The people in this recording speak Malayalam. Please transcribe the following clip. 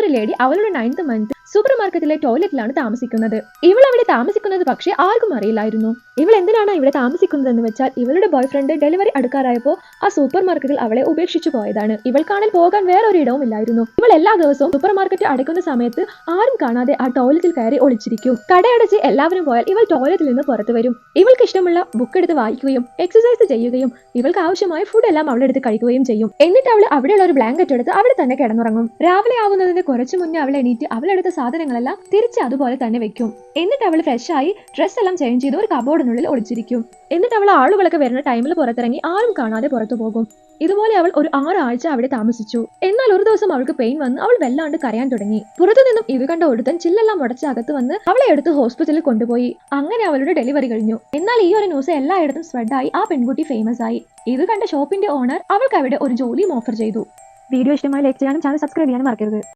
ഒരു ലേഡി അവളുടെ 9th മന്ത് സൂപ്പർ മാർക്കറ്റിലെ ടോയ്ലറ്റിലാണ് താമസിക്കുന്നത്. ഇവൾ അവിടെ താമസിക്കുന്നത് പക്ഷേ ആർക്കും അറിയില്ലായിരുന്നു. ഇവൾ എന്തിനാണ് ഇവിടെ താമസിക്കുന്നതെന്ന് വെച്ചാൽ ഇവളുടെ ബോയ്ഫ്രണ്ട് ഡെലിവറി അടുക്കാറായപ്പോൾ ആ സൂപ്പർ മാർക്കറ്റിൽ അവളെ ഉപേക്ഷിച്ചു പോയതാണ്. ഇവൾക്കാണെങ്കിൽ പോകാൻ വേറൊരു ഇടവും ഇല്ലായിരുന്നു. ഇവൾ എല്ലാ ദിവസവും സൂപ്പർ മാർക്കറ്റ് അടയ്ക്കുന്ന സമയത്ത് ആരും കാണാതെ ആ ടോയ്ലറ്റിൽ കയറി ഒളിച്ചിരിക്കും. കടയടച്ച് എല്ലാവരും പോയാൽ ഇവൾ ടോയ്ലറ്റിൽ നിന്ന് പുറത്തു വരും. ഇവൾക്ക് ഇഷ്ടമുള്ള ബുക്ക് എടുത്ത് വായിക്കുകയും എക്സസൈസ് ചെയ്യുകയും ഇവൾക്ക് ആവശ്യമായ ഫുഡ് എല്ലാം അവളെടുത്ത് കഴിക്കുകയും ചെയ്യും. എന്നിട്ട് അവൾ അവിടെയുള്ള ഒരു ബ്ലാങ്കറ്റ് എടുത്ത് അവിടെ തന്നെ കിടന്നുറങ്ങും. രാവിലെ ആവുന്നതിന് കുറച്ചു മുന്നേ അവൾ എണീറ്റ് അവളെടുത്ത സാധനങ്ങളെല്ലാം തിരിച്ച് അതുപോലെ തന്നെ വെക്കും. എന്നിട്ട് അവൾ ഫ്രഷ് ആയി ഡ്രസ് എല്ലാം ചേഞ്ച് ചെയ്ത് ഒരു കബോർഡിനുള്ളിൽ ഒളിച്ചിരിക്കും. എന്നിട്ട് അവൾ ആളുകളൊക്കെ വരുന്ന ടൈമിൽ പുറത്തിറങ്ങി ആരും കാണാതെ പുറത്തു പോകും. ഇതുപോലെ അവൾ ഒരു 6 ആഴ്ച അവിടെ താമസിച്ചു. എന്നാൽ ഒരു ദിവസം അവൾക്ക് പെയിൻ വന്ന് അവൾ വല്ലാണ്ട് കരയാൻ തുടങ്ങി. പുറത്തു നിന്നും ഇത് കണ്ട ഒരുത്തൻ ചില്ലെല്ലാം ഉടച്ച് അകത്ത് വന്ന് അവളെ എടുത്ത് ഹോസ്പിറ്റലിൽ കൊണ്ടുപോയി. അങ്ങനെ അവളുടെ ഡെലിവറി കഴിഞ്ഞു. എന്നാൽ ഈ ഒരു ന്യൂസ് എല്ലായിടത്തും സ്പ്രെഡായി ആ പെൺകുട്ടി ഫേമസ് ആയി. ഇത് കണ്ട ഷോപ്പിന്റെ ഓണർ അവൾക്ക് അവിടെ ഒരു ജോലിയും ഓഫർ ചെയ്തു. വീഡിയോ ഇഷ്ടമായി ലൈക്ക് ചെയ്യാനും ചാനൽ സബ്സ്ക്രൈബ് ചെയ്യാനും മറക്കരുത്.